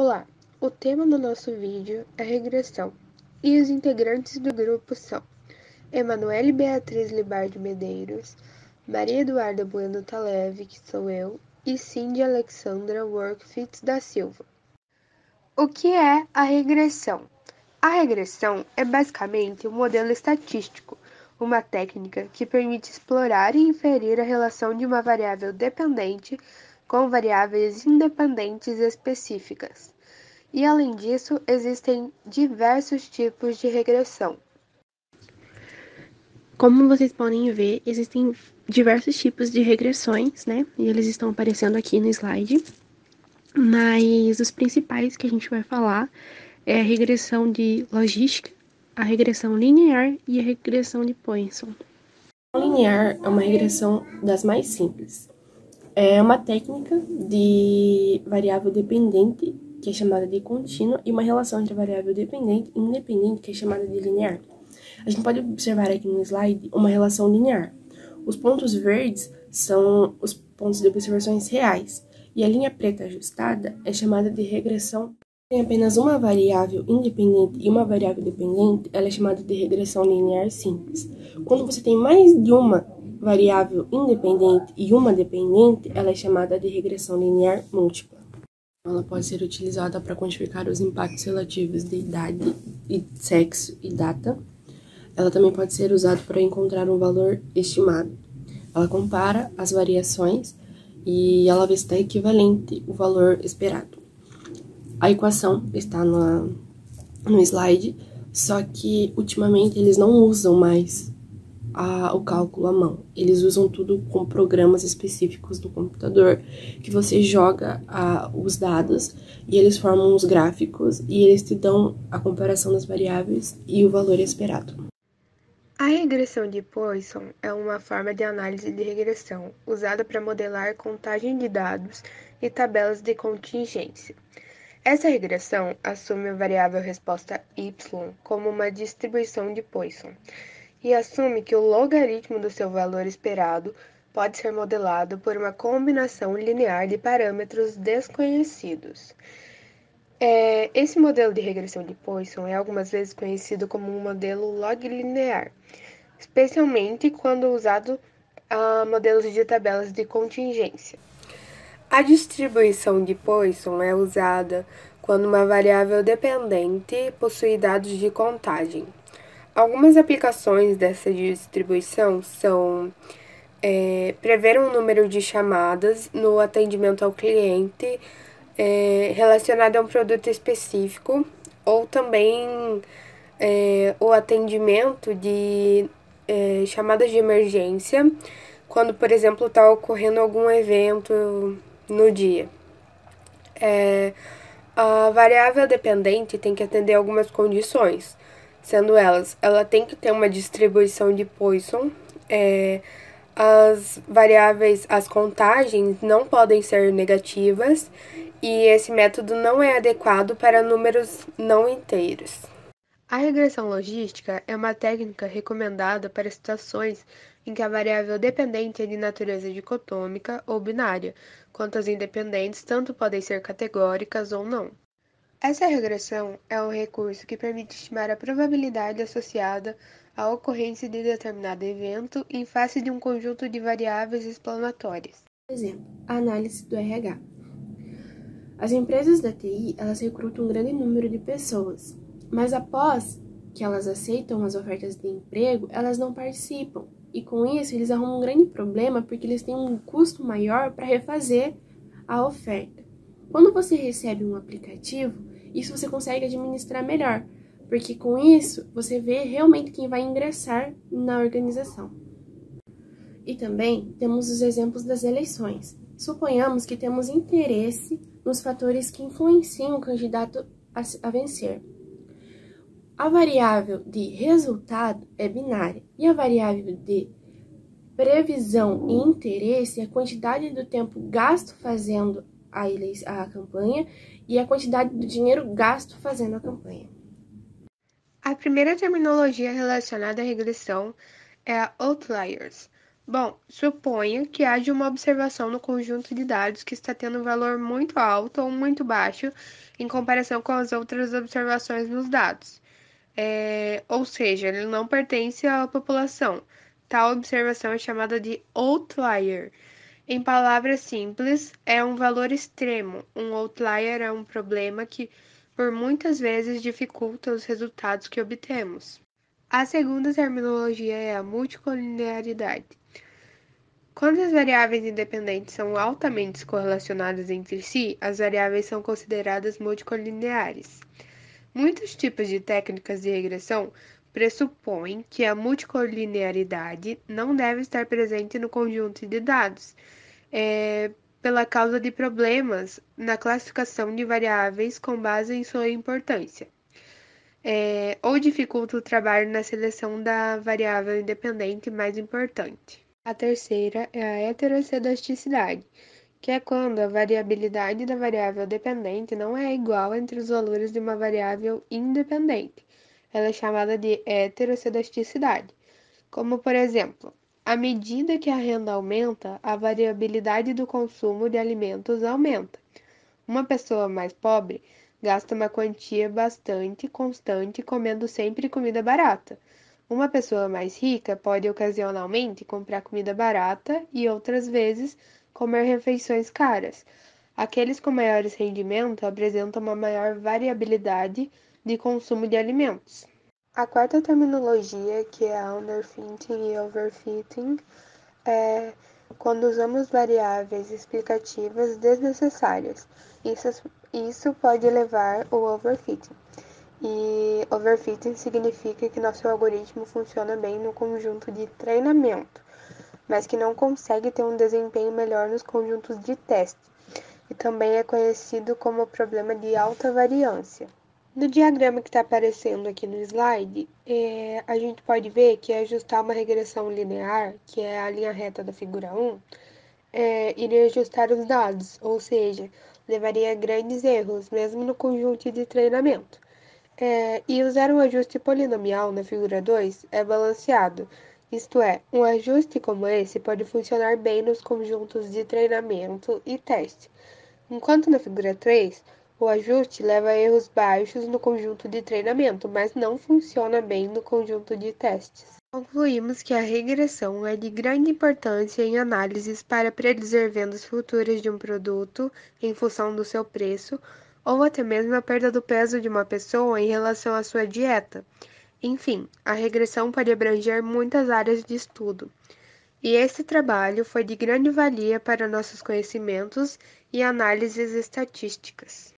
Olá, o tema do nosso vídeo é regressão, e os integrantes do grupo são Emanuele Beatriz Libardi Medeiros, Maria Eduarda Bueno Taleve, que sou eu, e Cindy Alexandra Workfits da Silva. O que é a regressão? A regressão é basicamente um modelo estatístico, uma técnica que permite explorar e inferir a relação de uma variável dependente com variáveis independentes específicas. E, além disso, existem diversos tipos de regressão. Como vocês podem ver, existem diversos tipos de regressões, né? E eles estão aparecendo aqui no slide. Mas os principais que a gente vai falar é a regressão de logística, a regressão linear e a regressão de Poisson. A linear é uma regressão das mais simples. É uma técnica de variável dependente, que é chamada de contínua, e uma relação entre variável dependente e independente, que é chamada de linear. A gente pode observar aqui no slide uma relação linear. Os pontos verdes são os pontos de observações reais, e a linha preta ajustada é chamada de regressão. Tem apenas uma variável independente e uma variável dependente, ela é chamada de regressão linear simples. Quando você tem mais de uma variável independente e uma dependente, ela é chamada de regressão linear múltipla. Ela pode ser utilizada para quantificar os impactos relativos de idade, sexo e data. Ela também pode ser usada para encontrar um valor estimado. Ela compara as variações e ela vê se está equivalente o valor esperado. A equação está no slide, só que ultimamente eles não usam mais o cálculo à mão. Eles usam tudo com programas específicos do computador, que você joga os dados e eles formam os gráficos e eles te dão a comparação das variáveis e o valor esperado. A regressão de Poisson é uma forma de análise de regressão usada para modelar contagem de dados e tabelas de contingência. Essa regressão assume a variável resposta y como uma distribuição de Poisson e assume que o logaritmo do seu valor esperado pode ser modelado por uma combinação linear de parâmetros desconhecidos. Esse modelo de regressão de Poisson é algumas vezes conhecido como um modelo log-linear, especialmente quando usado a modelos de tabelas de contingência. A distribuição de Poisson é usada quando uma variável dependente possui dados de contagem. Algumas aplicações dessa distribuição são prever um número de chamadas no atendimento ao cliente relacionado a um produto específico, ou também o atendimento de chamadas de emergência, quando, por exemplo, está ocorrendo algum evento no dia. A variável dependente tem que atender algumas condições, sendo ela tem que ter uma distribuição de Poisson, as variáveis, as contagens não podem ser negativas, e esse método não é adequado para números não inteiros. A regressão logística é uma técnica recomendada para situações em que a variável dependente é de natureza dicotômica ou binária, quanto as independentes tanto podem ser categóricas ou não. Essa regressão é um recurso que permite estimar a probabilidade associada à ocorrência de determinado evento em face de um conjunto de variáveis explanatórias. Por exemplo, a análise do RH. As empresas da TI, elas recrutam um grande número de pessoas, mas após que elas aceitam as ofertas de emprego, elas não participam. E com isso, eles arrumam um grande problema porque eles têm um custo maior para refazer a oferta. Quando você recebe um aplicativo, isso você consegue administrar melhor, porque com isso você vê realmente quem vai ingressar na organização. E também temos os exemplos das eleições. Suponhamos que temos interesse nos fatores que influenciam o candidato a vencer. A variável de resultado é binária e a variável de previsão e interesse é a quantidade do tempo gasto fazendo a campanha e a quantidade do dinheiro gasto fazendo a campanha. A primeira terminologia relacionada à regressão é a outliers. Bom, suponha que haja uma observação no conjunto de dados que está tendo um valor muito alto ou muito baixo em comparação com as outras observações nos dados. Ou seja, ele não pertence à população. Tal observação é chamada de outlier. Em palavras simples, é um valor extremo. Um outlier é um problema que, por muitas vezes, dificulta os resultados que obtemos. A segunda terminologia é a multicolinearidade. Quando as variáveis independentes são altamente correlacionadas entre si, as variáveis são consideradas multicolineares. Muitos tipos de técnicas de regressão pressupõem que a multicolinearidade não deve estar presente no conjunto de dados, pela causa de problemas na classificação de variáveis com base em sua importância, ou dificulta o trabalho na seleção da variável independente mais importante. A terceira é a heteroscedasticidade, que é quando a variabilidade da variável dependente não é igual entre os valores de uma variável independente. Ela é chamada de heteroscedasticidade. Como, por exemplo, à medida que a renda aumenta, a variabilidade do consumo de alimentos aumenta. Uma pessoa mais pobre gasta uma quantia bastante constante comendo sempre comida barata. Uma pessoa mais rica pode ocasionalmente comprar comida barata e outras vezes comer refeições caras. Aqueles com maiores rendimentos apresentam uma maior variabilidade de consumo de alimentos. A quarta terminologia, que é a underfitting e overfitting, é quando usamos variáveis explicativas desnecessárias. Isso pode levar ao overfitting. E overfitting significa que nosso algoritmo funciona bem no conjunto de treinamento, mas que não consegue ter um desempenho melhor nos conjuntos de teste. E também é conhecido como problema de alta variância. No diagrama que está aparecendo aqui no slide, a gente pode ver que ajustar uma regressão linear, que é a linha reta da figura 1, iria ajustar os dados, ou seja, levaria a grandes erros, mesmo no conjunto de treinamento. E usar um ajuste polinomial na figura 2 é balanceado, isto é, um ajuste como esse pode funcionar bem nos conjuntos de treinamento e teste, enquanto na figura 3, o ajuste leva a erros baixos no conjunto de treinamento, mas não funciona bem no conjunto de testes. Concluímos que a regressão é de grande importância em análises para predizer vendas futuras de um produto em função do seu preço, ou até mesmo a perda do peso de uma pessoa em relação à sua dieta. Enfim, a regressão pode abranger muitas áreas de estudo. E esse trabalho foi de grande valia para nossos conhecimentos e análises estatísticas.